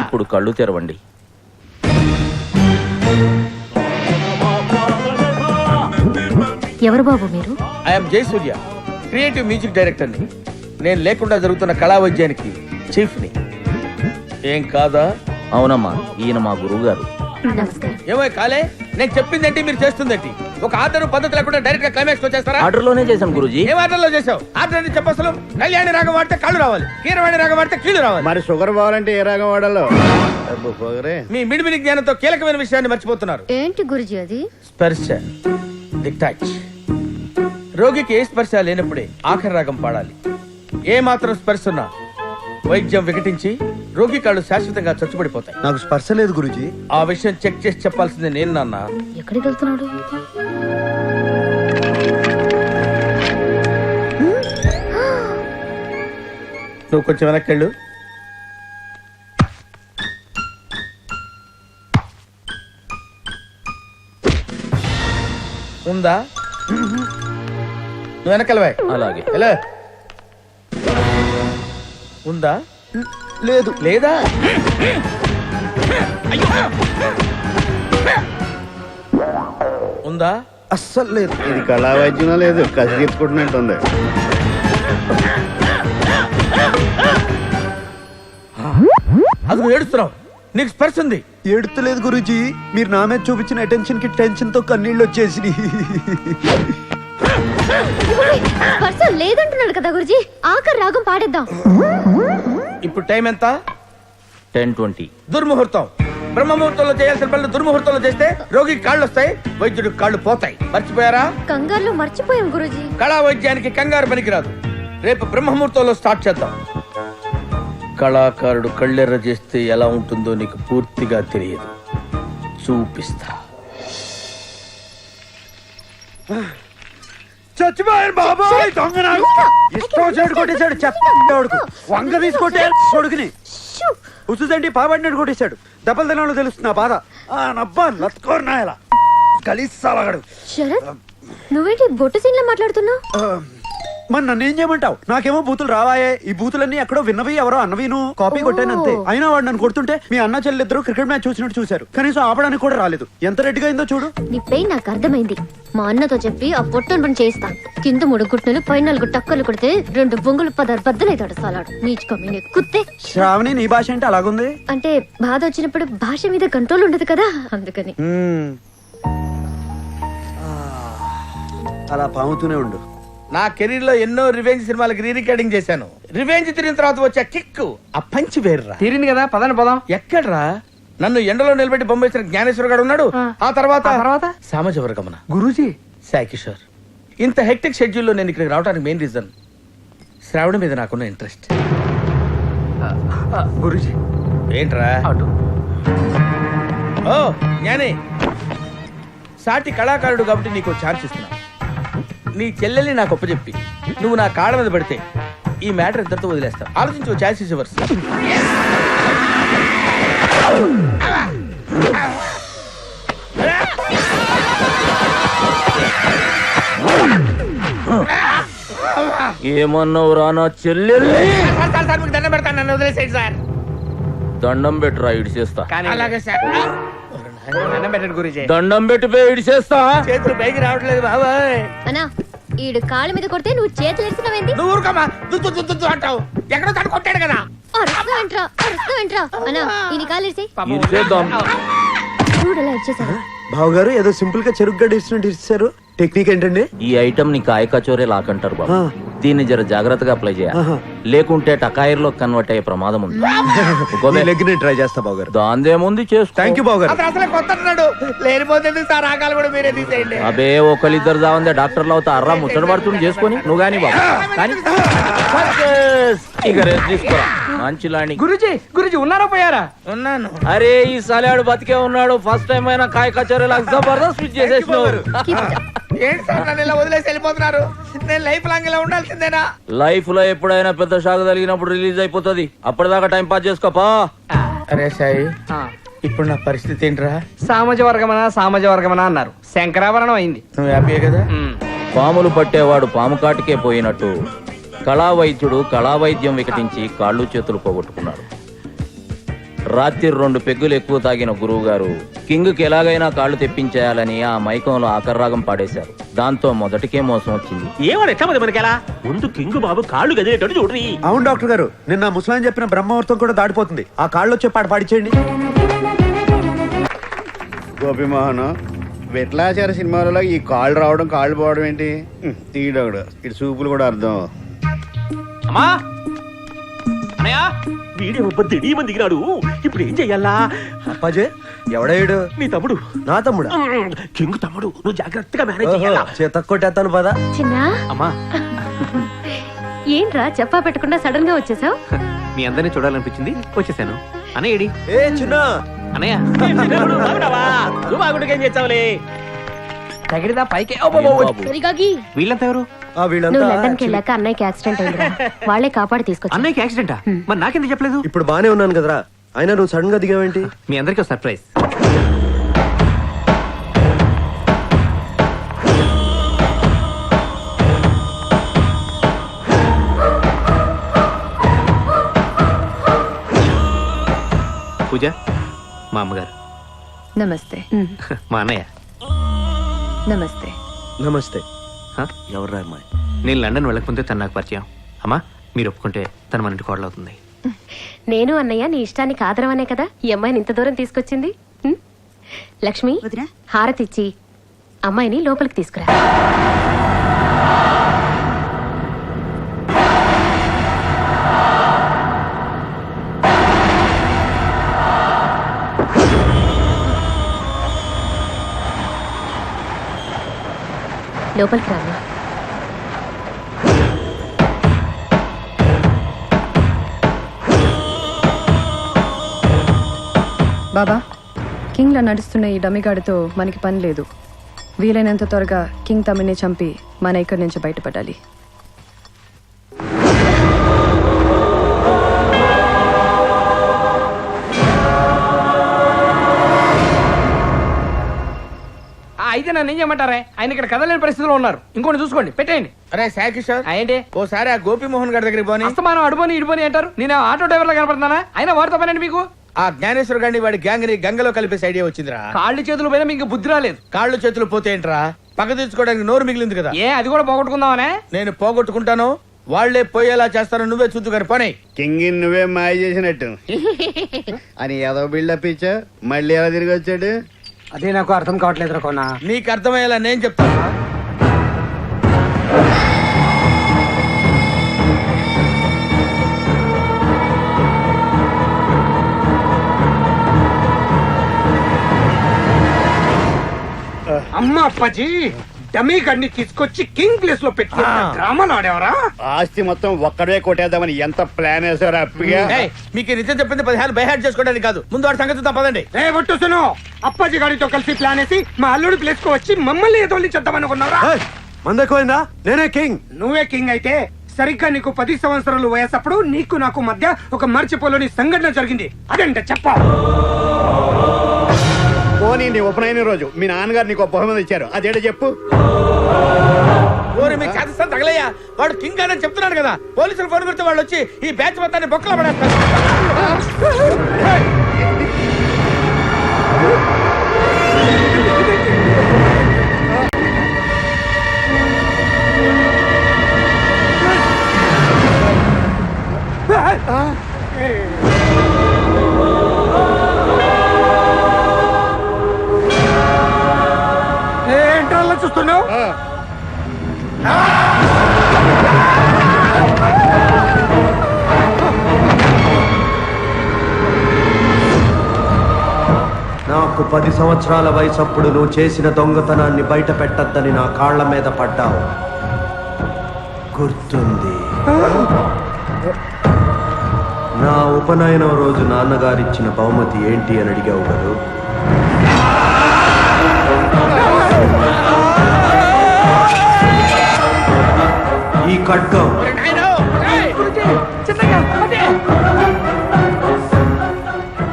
ఇప్పుడు కళ్ళు తెరవండి. ఎవరు బాబు మీరు? ఐఎమ్ జయసూర్య, క్రియేటివ్ మ్యూజిక్ డైరెక్టర్ని. నేను లేకుండా జరుగుతున్న కళా వైద్యానికి చీఫ్ని. ఏం కాదా? అవునమ్మా, ఈయన మా గురువు గారు. నమస్కారం. ఏమో కాలే, నేను చెప్పిందేంటి మీరు చేస్తుందేంటి? ఒక ఆర్డర్ పద్ధతి లేకుండా డైరెక్ట్ గా క్లైమాక్స్ వచ్చేస్తారా? ఆర్డర్ లోనే చేశాం గురూజీ. ఏం ఆర్డర్ లో చేసావు? ఆర్డర్ అని చెప్పసలు కళ్యాణి రాగం వాడితే కళ్ళు రావాలి, కీరవాణి రాగం వాడితే కీళ్ళు రావాలి. మరి షుగర్ పోవాలంటే ఏ రాగం వాడాలో? మీ మిడిమిడి జ్ఞానంతో కీలకమైన విషయాన్ని మర్చిపోతున్నారు. ఏంటి గురుజీ అది? స్పర్శ, ది టచ్. రోగికి ఏ స్పర్శ లేనప్పుడే ఆఖరి రాగం పాడాలి. ఏ మాత్రం స్పర్శ ఉన్నా వైద్యం వికటించి రోగి కాళ్ళు శాశ్వతంగా చచ్చుబడిపోతాయి. నాకు స్పర్శ లేదు గురుజీ. ఆ విషయం చెక్ చేసి చెప్పాల్సింది నేను నాన్న. ఎక్కడికి వెళ్తున్నాడు? నువ్వు కొంచెం వెనక్కి వెళ్ళు. ఉందా? నువ్వు వెనకెళ్ళవా? అలాగే. ఎలా ఉందా? లేదు. లేదా? ఉందా? అస్సలు లేదు. ఇది కళా వైద్యమో లేదు, కసి తీర్చుకుంటున్నట్టుంది. అది నువ్వు ఏడుస్తున్నావు. నీకు స్పర్శ ఉంది. ఏడుతలేదు గురుజీ, మీరు నా మీద చూపించిన అటెన్షన్ కి టెన్షన్ తో కన్నీళ్ళు వచ్చేసి. స్పర్శ లేదంటున్నాడు కదా గురుజీ. ఆఖరి రాగం పాడేద్దాం. ఇప్పుడు టైం ఎంత? 10:20. దుర్ముహూర్తం. బ్రహ్మముహూర్తంలో చేయాల్సిన పనులు దుర్ముహూర్తంలో చేస్తే రోగికి కాళ్ళు వస్తాయి, వైద్యుడికి కాళ్ళు పోతాయి. మర్చిపోయారా? కంగారులో మర్చిపోయాం గురుజీ. కళా వైద్యానికి కంగారు పనికిరాదు. రేపు బ్రహ్మముహూర్తంలో స్టార్ట్ చేద్దాం. కళాకారుడు కళ్ళెర్ర చేస్తే ఎలా ఉంటుందో నీకు పూర్తిగా తెలియదు. చూపిస్తా. చచ్చిపోయారు బాబాయ్, దొంగ నాకు ఇష్టం వచ్చాడు కొట్టేశాడు. చెప్పడుకు వంగ తీసుకొట్టే కొడుకుని షూ! ఉసుదండి పాబడినట్టు కొట్టేశాడు. దెబ్బలు తినాలో తెలుస్తుంది నా బాధ. నబ్బా లత్కోరు నాయలా కలిసాలగడు. శరత్, నువ్వేంటి బొట్టు సీన్ లో మాట్లాడుతున్నావు? మరి నన్ను ఏం చేయమంటావు? నాకేమో బూతులు రావాయే. ఈ బూతులన్నీ ఎక్కడో విన్నవి, ఎవరో అన్నవిను కాపీ కొట్టాను అంతే. అయినా వాడు నన్ను కొడుతుంటే మీ అన్న చెల్లిద్దరు క్రికెట్ మ్యాచ్ చూసినట్టు చూశారు. కనీసం ఆపడానికి కూడా రాలేదు. ఎంత రెడ్డిగా అయిందో చూడు. నీ పెయిన్ నాకు అర్థమైంది. మా అన్నతో చెప్పి ఆ పొట్టను పని చేయిస్తా. కింద 3 గుట్టలు, పై 4 టక్కలు కొడితే 2 బొంగులు 10 బద్దలైతాడు సాలాడు. నీచుకమీనే కుత్తే. శ్రావణి, నీ భాష అంటే అలాగుంది. అంటే బాధ వచ్చినప్పుడు భాష మీద కంట్రోల్ ఉండదు కదా, అందుకని. అలా పాముతూనే ఉండు. నా కెరీర్ లో ఎన్నో రివెంజ్ సినిమాలకు రీ రికార్డింగ్ చేశాను. రివెంజ్ తిరిగిన తర్వాత వచ్చే కిక్ ఆ పంచి వేర్రా. తీరింది కదా, పదండి పోదాం. ఎక్కడ్రా? నన్ను ఎండలో నిలబెట్టి బొమ్మేసిన జ్ఞానేశ్వర గారు ఉన్నాడు. ఆ తర్వాత సామాజ వర్గమన గురూజీ, సాయి కిషోర్. ఇంత హెక్టిక్ షెడ్యూల్లో నేను ఇక్కడికి రావడానికి మెయిన్ రీజన్ శ్రావణ మీద నాకున్న ఇంట్రెస్ట్. గురూజీ ఏంట్రా? అటు. ఓ జ్ఞానే, సాటి కళాకారుడు కాబట్టి నీకు ఛాన్స్ ఇస్తున్నా. నీ చెల్లెల్ని నాకు ఒప్పచెప్పి నువ్వు నా కాళ్ళ మీద పడితే ఈ మ్యాటర్ ఇద్దరితో వదిలేస్తా. ఆలోచించు. Chance is yours. ఏమన్నావు రా నా చెల్లెల్ని? దండం పెడతాను, నన్ను వదిలేసేయండి సార్. దండం పెట్టురా, ఇడిచేస్తా. అలాగే సార్. దండం పెట్టండి గురూజీ. దండం పెట్టిపోయి ఇడిచేస్తా. చేతులు పైకి రావట్లేదు బాబాయ్. అన్నా, ఈడు కాళ్ళ మీద కొడితే నువ్వు చేతులు ఎడుతున్నావేంది? నువ్వు ఊరుకోమా, దుద్దు దుద్దు దుద్దు అంటావు. ఎక్కడో తను కొట్టాడు కదా. అరుస్తావేంట్రా? అన్నా, ఈయన కాలు ఇరిసేయ్. ఇడిచేద్దాం. చూడు ఎలా ఇచ్చేసాడు. బావగారు ఏదో సింపుల్ గా చెరుగ్గా ఇచ్చినట్టు ఇచ్చారు. టెక్నిక్ ఏంటండి? ఈ ఐటమ్ ని కాయ కచోరే లాకంటారు బాబు. దీన్ని జర జాగ్రత్తగా అప్లై చేయాలి. లేకుంటే టకాయిర్లో కన్వర్ట్ అయ్యే ప్రమాదం ఉంది. లెగ్ ని ట్రై చేస్తా బావగారు. దాందేముంది చేసుకో. థ్యాంక్ యూ బావగారు. అతను అసలే కొత్త అన్నాడు. లేనిపోతుంది సార్, ఆకాలు కూడా మీరే తీసేయండి. అబే ఒకళ్ళిద్దరు జావందే డాక్టర్లు అవుతా అర్రా ముచ్చట పడుతుంది చేసుకొని నువ్వు గాని బాబు. కానీ ఇక రెస్ట్ తీసుకోరా. మంచి లాంటి గురూజీ ఉన్నారా పోయారా? ఉన్నాను. అరే ఈ సలాడు బతికే ఉన్నాడు. ఫస్ట్ టైం అయినా కాయ కచోరే లాగా జబర్దస్త్ స్విచ్ చేసేసినావు. ఏంటి సార్ నన్ను ఇలా వదిలేసి వెళ్ళిపోతున్నారు? నేను లైఫ్ లాంగ్ ఇలా ఉండాల్సిందేనా? లైఫ్ లో ఎప్పుడైనా పెద్ద షాక్ తగిలినప్పుడు రిలీజ్ అయిపోతుంది. అప్పటిదాకా టైం పాస్ చేసుకోపా. అరే సాయి, ఇప్పుడు నా పరిస్థితి ఏంట్రా? సామాజ వర్గమనా అన్నారు. శంకరాభరణం అయింది. నువ్వు హ్యాపీయే కదా? పాములు పట్టేవాడు పాము కాటికే పోయినట్టు కళా వైద్యుడు కళా వైద్యం వికటించి కాళ్ళు చేతులు పోగొట్టుకున్నాడు. రాత్రి 2 పెగ్గులు ఎక్కువ తాగిన గురువు గారు కింగ్కి ఎలాగైనా కాళ్ళు తెప్పించేయాలని ఆ మైకంలో ఆకర్రాగం పాడేశారు. దాంతో మొదటికే మోసం వచ్చింది. ఏమో ఎట్లా మనకెలా ముందు కింగు బాబు కాళ్ళు గదిలేటట్టు చూడ్రి. అవును డాక్టర్ గారు, నిన్న ముసలాయన చెప్పిన బ్రహ్మముహూర్తం కూడా దాటిపోతుంది. ఆ కాళ్ళు వచ్చే పాట పాడిచేయండి. గోపిమోహన్ విట్లాచార సినిమాలలో ఈ కాళ్ళు రావడం కాళ్ళు పోవడం ఏంటి? తీయడోడు ఇటు చూపులు కూడా అర్థం. అమ్మా అనయ్య వీడియో దిడీమని దిగినాడు. ఇప్పుడు ఏం చెయ్యాలా? అప్పాజే ఎవడేడు? నీ తమ్ముడు. నా తమ్ముడా? కింగు తమ్ముడు. నువ్వు జాగ్రత్తగా మేనేజ్ చెయ్యాలా. చేత కొట్టేస్తాను పదా. చిన్న అమ్మా ఏంట్రా చెప్పా పెట్టకుండా సడన్ గా వచ్చేసావు? మీ అందరినీ చూడాలనిపించింది వచ్చేసాను. అన్నయ్యడి ఏ చిన్న అన్నయ్య నువ్వు బాగుండేం చేస్తావులే. తగిలిదా పైకి వీళ్ళంతా ఎవరు? నువ్వు వీళ్ళంతా లండన్కి వెళ్ళాక అన్నయ్యకి యాక్సిడెంట్ అయిందిరా. వాళ్ళే కాపాడి తీసుకొచ్చి. అన్నయ్యకి యాక్సిడెంటా? మరి నాకెందుకు చెప్పలేదు? ఇప్పుడు బానే ఉన్నాను కదరా, అయినా నువ్వు సడన్ గా దిగావేంటి? మీ అందరికీ సర్ప్రైజ్. పూజ మా అమ్మగారు. నమస్తే. మా అన్నయ్య. నమస్తే. నమస్తే. హ? ఎవర్రా అమ్మాయి? నేను లండన్ వెళ్ళకపోతే తను నాకు పరిచయం. అమ్మా మీరు ఒప్పుకుంటే తను మన ఇంటి కోడలు అవుతుంది. నేను అన్నయ్య నీ ఇష్టానికి ఆదరవనే కదా ఈ అమ్మాయిని ఇంత దూరం తీసుకొచ్చింది. ఉం? లక్ష్మి హారతి ఇచ్చి అమ్మాయిని లోపలికి తీసుకురా. లోపలికి రామ్మా. బాబా, కింగ్లా నడుస్తున్న ఈ డమిగాడితో మనకి పని లేదు. వీలైనంత త్వరగా కింగ్ తమ్మిని చంపి మన ఇక్కడి నుంచి బయటపడాలి. అయితే నన్ను ఏం చేయమంటారే? ఆయన ఇక్కడ కదలేని పరిస్థితిలో ఉన్నారు. ఇంకోటి చూసుకోండి, పెట్టేయండి. అరే సాయి కిషోర్, ఏంటి ఓసారి ఆ గోపిమోహన్ గారి దగ్గరికి పోని. అస్తమానం అడుపోని ఇడుపోని అంటారు. నేను ఆటో డ్రైవర్ లా కనపడుతున్నానా? అయినా వాడితో పనండి మీకు. ఆ జ్ఞానేశ్వర్ గారిని వాడి గ్యాంగ్ ని గంగలో కలిపేసి ఐడియా వచ్చిందిరా. కాళ్ళు చేతులు పోయినా మీకు బుద్ధి రాలేదు. కాళ్ళు చేతులు పోతే ఏంట్రా, పక్క తీర్చుకోవడానికి నోరు మిగిలింది కదా. ఏ అది కూడా పోగొట్టుకుందామనే? నేను పోగొట్టుకుంటాను, వాళ్లే పోయేలా చేస్తాను. నువ్వే చూద్దు గాని పోనీ. కింగ్ నువ్వే మాయ చేసినట్టు అని ఏదో బిల్డప్ ఇచ్చా. మళ్ళీ ఎలా తిరిగి వచ్చాడు? అదే నాకు అర్థం కావట్లేదు కొన్నా. నీకు అర్థమయ్యేలా నేను చెప్తాను. అమ్మ అప్పాజీ, డమీ గడిని తీసుకొచ్చి కింగ్ ప్లేస్ లో పెట్టి డ్రామాలు ఆడేవరా? ఆస్తి మొత్తం ఒక్కడే కొట్టేద్దామని ఎంత ప్లాన్ వేసారు అప్పిగా. ఏయ్, మీకు నిజం చెప్పింది 10 బైహార్ట్ చేసుకోవడానికి కాదు. ముందు వాడి సంగతి తప్పదండి. రే ఒట్టుసును, అప్పాజీ గాడితో కలిసి ప్లాన్ వేసి మా అల్లుడి ప్లేస్ కు వచ్చి మమ్మల్ని ఎదోలించేద్దామనుకున్నారా? మందెక్కువైందా? నేనే కింగ్. నువ్వే కింగ్ అయితే సరిగ్గా నీకు 10 సంవత్సరాలు వయసప్పుడు నీకు నాకు మధ్య ఒక మర్చిపోలేని సంఘటన జరిగింది. అదేంట చెప్ప. పోనీ నీ ఉపనయన రోజు మీ నాన్నగారు నీకు బహుమతి ఇచ్చారు, అదేటో చెప్పు. ఓరి మీ చేతస్థానం తగలయ్యా, వాడు కింగ్ అని చెప్తున్నాడు కదా. పోలీసులు ఫోన్ కొడితే వాళ్ళు వచ్చి ఈ బ్యాచ్ మొత్తాన్ని బొక్కలో పడేస్తారు. ఏంటో అలా చూస్తున్నావు? నాకు 10 సంవత్సరాల వయసప్పుడు నువ్వు చేసిన దొంగతనాన్ని బయట పెట్టద్దని నా కాళ్ల మీద పడ్డావు, గుర్తుంది? నా ఉపనయనం రోజు నాన్నగారిచ్చిన బహుమతి ఏంటి అని అడిగావు కదూ. ఈ ఖడ్గం.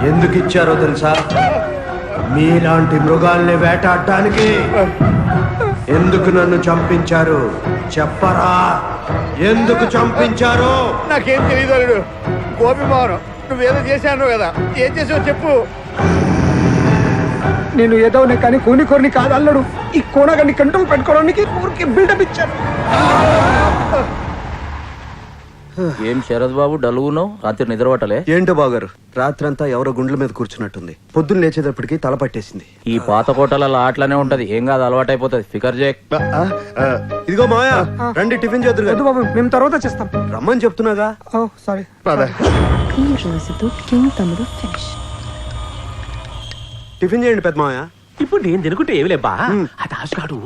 ఎందుకు ఇచ్చారో తెలుసా? మీలాంటి మృగాల్ని వేటాడటానికి. ఎందుకు నన్ను చంపించారు చెప్పరా? ఎందుకు చంపించారు? నాకేం తెలియదు అల్లుడు. గోపిమోహన్ నువ్వేదో చేశాను కదా, ఏం చేసావు చెప్పు. నేను ఏదోనే కానీ కోరిని కాదు అల్లడు. ఈ కోనగాన్ని కంట్రోల్ పెట్టుకోవడానికి ఊరికి బిల్డప్ ఇచ్చాను. ఏం శరద్ బాబు డలుగున్నావు? రాత్రి నిద్ర పట్టలే? ఏంటో బాగారు, రాత్రంతా ఎవరో గుండెల మీద కూర్చున్నట్టుంది. పొద్దున్న లేచేటప్పటికి తల పట్టేసింది. ఈ పాత కోటలలో అట్లానే ఉంటది, ఏం కాదు, అలవాటు అయిపోతుంది. ఫికర్ చేయక్. ఇదిగో మాయా, రండి టిఫిన్ చేద్దరు వద్దు బాబు, మేము తర్వాత చేస్తాం. రమ్మని చెప్తున్నాగా. ఓ సారీ. ఈ రోజుతో కింగ్ తమ్ముడు ఫినిష్. టిఫిన్ చేయండి పెద్ద మాయా. ఇప్పుడు నేను తినుకుంటే ఏమి లేబ్బా, ఆ దాసుగాడు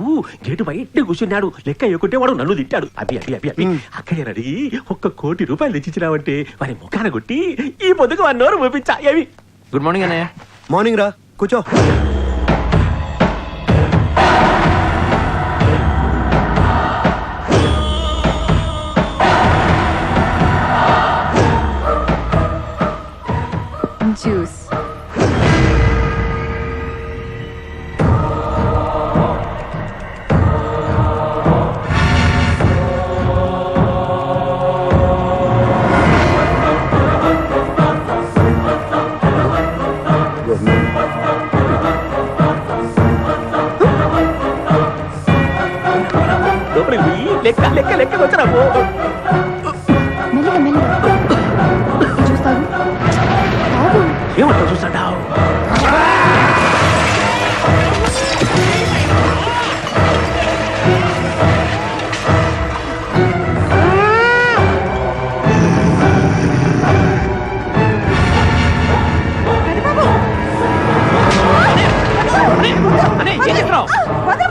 గేటు బయట కూర్చున్నాడు. లెక్క ఎక్కుంటే వాడు నన్ను తిట్టాడు. అవి అవి అవి అవి అక్కడే అడిగి 1 కోటి రూపాయలు తెచ్చిచ్చినావంటే వారి ముఖాన కొట్టి ఈ పొద్దుకు 1 అవర్ పంపించా. ఏవి? గుడ్ మార్నింగ్ అన్నయ్య. మార్నింగ్ రా, కూర్చో. జ్యూస్. లోపలికి పోయి లెక్క లెక్క లెక్క వచ్చినా పో. మెల్లగా మెల్లగా చూస్తాను. ఏమంటావు చూస్తాడావు?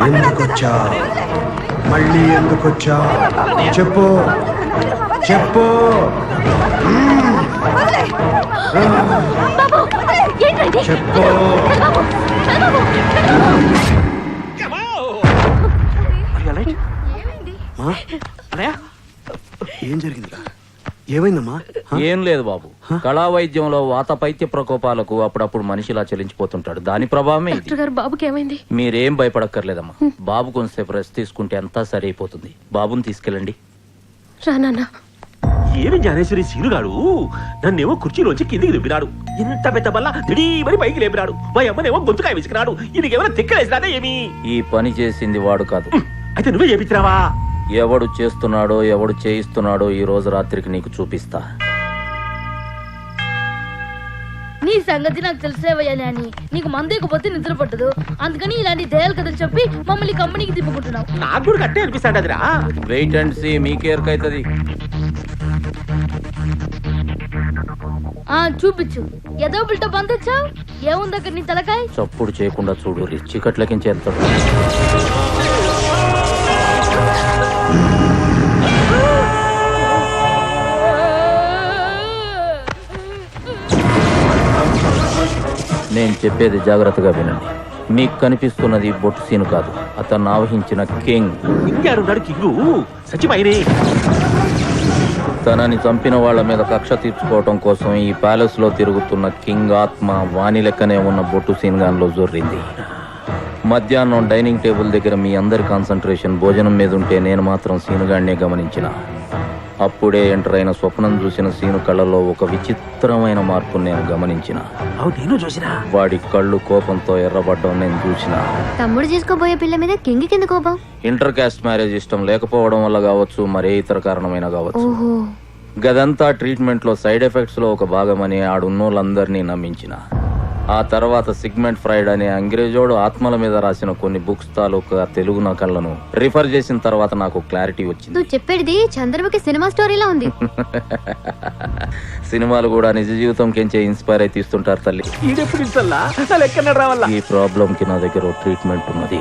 ఎందుకొచ్చా? మళ్ళీ ఎందుకొచ్చా? చెప్పు చెప్పు. చెప్పు. ఏం జరిగిందిరా? ఏమైందమ్మా? ఏం లేదు బాబు, కళా వైద్యంలో వాత పైత్య ప్రకోపాలకు అప్పుడప్పుడు మనిషిలా చెలించిపోతుంటాడు. దాని ప్రభావమే ఇది. డాక్టర్ గారు బాబుకి ఏమైంది? మీరేం భయపడక్కర్లేదమ్మా. బాబు కొంచెంసేపు రెస్ట్ తీసుకుంటే అంతా సరి అయిపోతుంది. బాబుని తీసుకెళ్ళండి. రా నాన్న. ఏమి జ్ఞానేశ్వరి సీనుగాడు నన్నేమో కుర్చీలోంచి కిందికి దింపినాడు. ఇంత పెద్ద బల్ల దిడీమని పైకి లేపినాడు. మా అమ్మనేమో గొంతుకాయ విసికినాడు. ఈయనకేమైనా తిక్కలేసినాదే ఏమి? ఈ పని చేసింది వాడు కాదు. అయితే నువ్వే చేపించినావా? ఎవడు చేస్తున్నాడో ఎవడు చేయిస్తున్నాడో ఈ రోజు రాత్రికి నీకు చూపిస్తా. నీ సంగతి నాకు తెలిసేవయ్యా నాని. నీకు మందేకపోతే నిద్ర పట్టదు, అందుకని ఇలాంటి దయాలు కథలు చెప్పి మమ్మల్ని కంపెనీకి తిప్పుకుంటున్నావు. నాకు కూడా కట్టే అనిపిస్తాడు అదిరా. వెయిట్ అండ్ సీ, మీకే ఎరకైతది. చూపించు. ఏదో బిల్టప్ అంతొచ్చావు. ఏముంది అక్కడ నీ తలకాయ? చప్పుడు చేయకుండా చూడు, చీకట్లకించి వెళ్తాడు. నేను చెప్పేది జాగ్రత్తగా వినండి. మీకు కనిపిస్తున్నది బొట్టు సీను కాదు, అతను ఆవహించిన కింగ్. ఇంగారున్నాడు కింగు, సచివైనే. తనని చంపిన వాళ్ళ మీద కక్ష తీర్చుకోవటం కోసం ఈ ప్యాలెస్ లో తిరుగుతున్న కింగ్ ఆత్మ వాణి లెక్కనే ఉన్న బొట్టు సీన్ గాన్లో జొర్రింది. మధ్యాహ్నం డైనింగ్ టేబుల్ దగ్గర మీ అందరి కాన్సన్ట్రేషన్ భోజనం మీద ఉంటే నేను మాత్రం సీనుగాడినే గమనించిన. అప్పుడే ఎంటర్ అయిన స్వప్నం చూసిన సీను కళ్ళలో ఒక విచిత్రమైన మార్పు నేను గమనించిన. నేను చూసినా వాడి కళ్ళు కోపంతో ఎర్రబడ్డం నేను చూసిన. తమ్ముడు చేసుకోబోయే పిల్ల మీద కింగ్ కింద కోపం? ఇంటర్ కాస్ట్ మ్యారేజ్ ఇష్టం లేకపోవడం వల్ల కావచ్చు, మరే ఇతర కారణమైన కావచ్చు. ఓహో. గదంతా ట్రీట్మెంట్ లో సైడ్ ఎఫెక్ట్స్ లో ఒక భాగమని ఆడున్నోళ్ళందరినీ నమ్మించిన. ఆ తర్వాత సిగ్మెంట్ ఫ్రైడ్ అనే అంగ్రేజోడు ఆత్మల మీద రాసిన కొన్ని బుక్స్ తాలూకా తెలుగు నకళ్లను రిఫర్ చేసిన తర్వాత నాకు క్లారిటీ వచ్చింది. నువ్వు చెప్పేది చంద్రముఖి సినిమా స్టోరీలా ఉంది. సినిమాలు కూడా నిజ జీవితం కెంచే ఇన్స్పైర్ అయి తీస్తుంటారు తల్లి. ఈ ప్రాబ్లం కి నా దగ్గర ట్రీట్మెంట్ ఉన్నది.